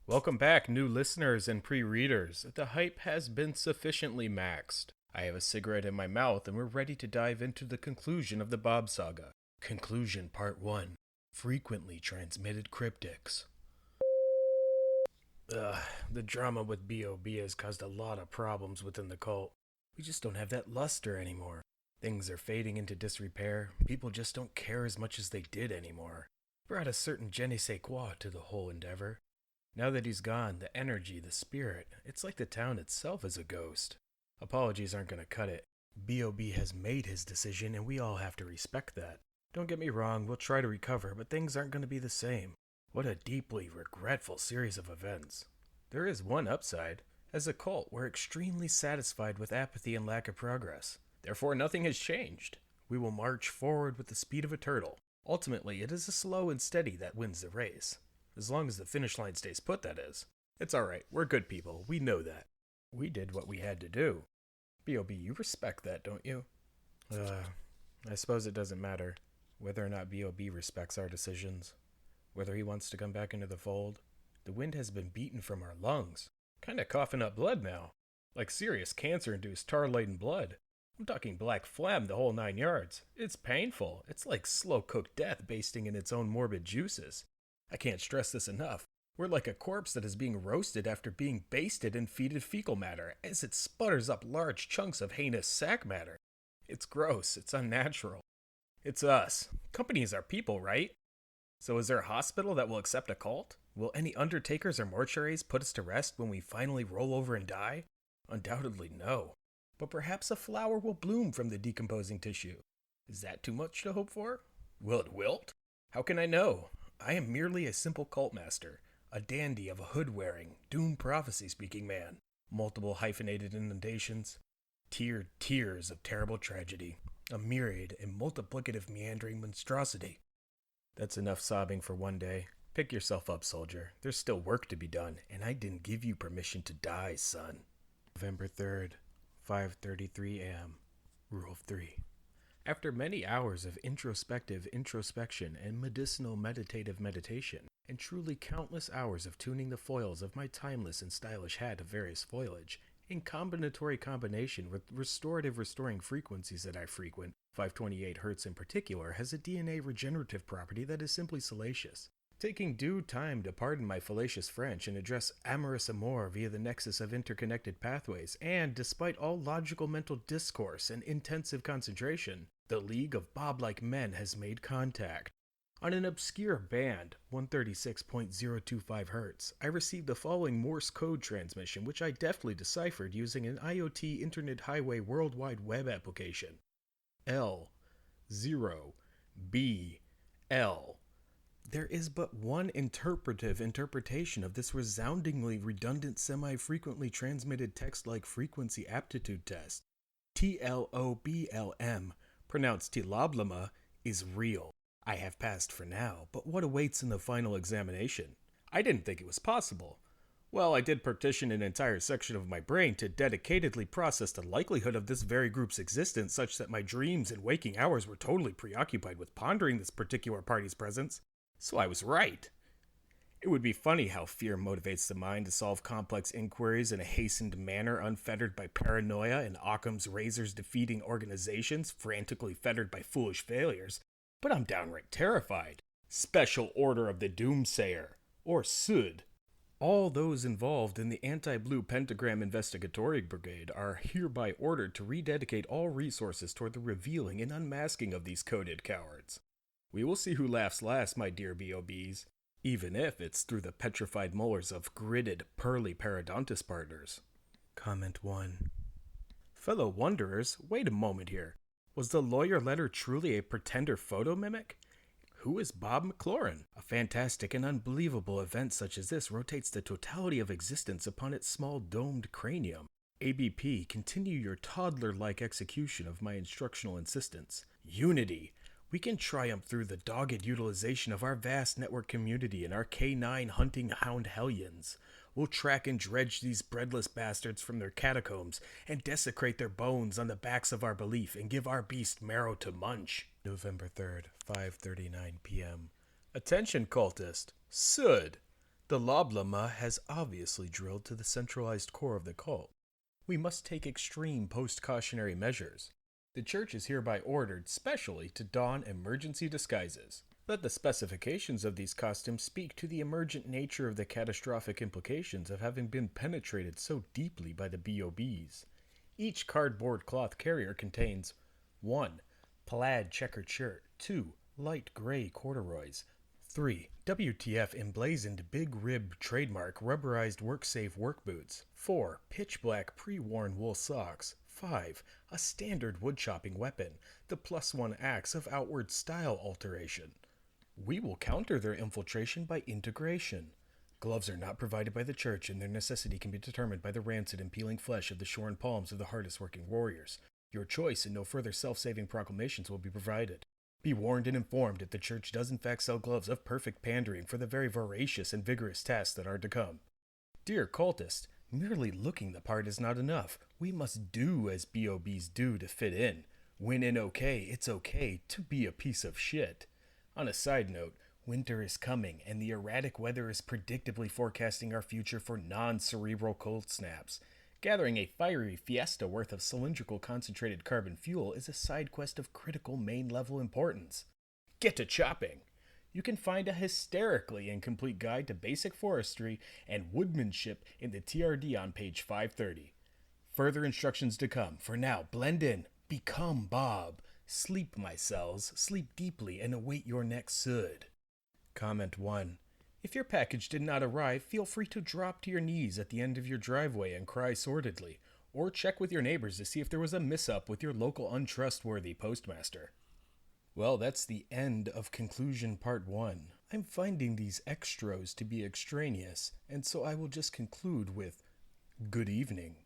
Welcome back, new listeners and pre-readers. The hype has been sufficiently maxed. I have a cigarette in my mouth and we're ready to dive into the conclusion of the Bob Saga. Conclusion Part 1. Frequently Transmitted Cryptics. Ugh, the drama with B.O.B. has caused a lot of problems within the cult. We just don't have that luster anymore. Things are fading into disrepair. People just don't care as much as they did anymore. Brought a certain je ne sais quoi to the whole endeavor. Now that he's gone, the energy, the spirit, it's like the town itself is a ghost. Apologies aren't gonna cut it. B.O.B. has made his decision and we all have to respect that. Don't get me wrong, we'll try to recover, but things aren't gonna be the same. What a deeply regretful series of events. There is one upside. As a cult, we're extremely satisfied with apathy and lack of progress. Therefore, nothing has changed. We will march forward with the speed of a turtle. Ultimately, it is a slow and steady that wins the race. As long as the finish line stays put, that is. It's alright, we're good people, we know that. We did what we had to do. B.O.B., you respect that, don't you? I suppose it doesn't matter whether or not B.O.B. respects our decisions. Whether he wants to come back into the fold. The wind has been beaten from our lungs. Kinda coughing up blood now. Like serious cancer-induced tar-laden blood. I'm talking black phlegm the whole 9 yards. It's painful. It's like slow-cooked death basting in its own morbid juices. I can't stress this enough. We're like a corpse that is being roasted after being basted in fetid fecal matter as it sputters up large chunks of heinous sac matter. It's gross. It's unnatural. It's us. Company is our people, right? So is there a hospital that will accept a cult? Will any undertakers or mortuaries put us to rest when we finally roll over and die? Undoubtedly no. But perhaps a flower will bloom from the decomposing tissue. Is that too much to hope for? Will it wilt? How can I know? I am merely a simple cult master, a dandy of a hood-wearing, doom prophecy-speaking man. Multiple hyphenated inundations, tiered tears of terrible tragedy, a myriad and multiplicative meandering monstrosity. That's enough sobbing for one day. Pick yourself up, soldier. There's still work to be done, and I didn't give you permission to die, son. November 3rd, 5:33 a.m. Rule 3. After many hours of introspective introspection and medicinal meditative meditation, and truly countless hours of tuning the foils of my timeless and stylish hat of various foliage, in combinatory combination with restorative restoring frequencies that I frequent, 528 Hz in particular has a DNA regenerative property that is simply salacious. Taking due time to pardon my fallacious French and address amorous amour via the nexus of interconnected pathways, and despite all logical mental discourse and intensive concentration, the League of Bob-like Men has made contact. On an obscure band, 136.025 Hz, I received the following Morse code transmission which I deftly deciphered using an IoT Internet Highway World Wide Web application. L 0 B L. There is but one interpretive interpretation of this resoundingly redundant semi-frequently transmitted text-like frequency aptitude test. T-L-O-B-L-M, pronounced tee-lob-la-muh, is real. I have passed for now, but what awaits in the final examination? I didn't think it was possible. Well, I did partition an entire section of my brain to dedicatedly process the likelihood of this very group's existence such that my dreams and waking hours were totally preoccupied with pondering this particular party's presence. So I was right. It would be funny how fear motivates the mind to solve complex inquiries in a hastened manner unfettered by paranoia and Occam's razors defeating organizations frantically fettered by foolish failures. But I'm downright terrified. Special Order of the Doomsayer, or SUD. All those involved in the Anti-Blue Pentagram Investigatory Brigade are hereby ordered to rededicate all resources toward the revealing and unmasking of these coded cowards. We will see who laughs last, my dear B.O.B.s, even if it's through the petrified molars of gridded, pearly paradontist partners. Comment 1. Fellow Wanderers, wait a moment here. Was the lawyer letter truly a pretender photo mimic? Who is Bob McLaurin? A fantastic and unbelievable event such as this rotates the totality of existence upon its small domed cranium. ABP, continue your toddler-like execution of my instructional insistence. Unity! We can triumph through the dogged utilization of our vast network community and our K9 hunting hound hellions. We'll track and dredge these breadless bastards from their catacombs and desecrate their bones on the backs of our belief and give our beast marrow to munch. November 3rd, 5:39 p.m. Attention, cultist. SUD. The tee-lob-la-muh has obviously drilled to the centralized core of the cult. We must take extreme post-cautionary measures. The church is hereby ordered specially to don emergency disguises. Let the specifications of these costumes speak to the emergent nature of the catastrophic implications of having been penetrated so deeply by the BOBs. Each cardboard cloth carrier contains 1. Plaid checkered shirt. 2. Light gray corduroys. 3. WTF emblazoned big rib trademark rubberized work-safe work boots. 4. Pitch black pre-worn wool socks. 5. A standard wood-chopping weapon, the +1 axe of outward style alteration. We will counter their infiltration by integration. Gloves are not provided by the church, and their necessity can be determined by the rancid and peeling flesh of the shorn palms of the hardest-working warriors. Your choice and no further self-saving proclamations will be provided. Be warned and informed if the church does in fact sell gloves of perfect pandering for the very voracious and vigorous tasks that are to come. Dear cultist, merely looking the part is not enough. We must do as BOBs do to fit in. When in okay, it's okay to be a piece of shit. On a side note, winter is coming, and the erratic weather is predictably forecasting our future for non-cerebral cold snaps. Gathering a fiery fiesta worth of cylindrical concentrated carbon fuel is a side quest of critical main-level importance. Get to chopping! You can find a hysterically incomplete guide to basic forestry and woodmanship in the TRD on page 530. Further instructions to come. For now, blend in. Become Bob. Sleep, my cells. Sleep deeply and await your next sud. Comment 1. If your package did not arrive, feel free to drop to your knees at the end of your driveway and cry sordidly, or check with your neighbors to see if there was a mishap with your local untrustworthy postmaster. Well, that's the end of conclusion part 1. I'm finding these extras to be extraneous, and so I will just conclude with good evening.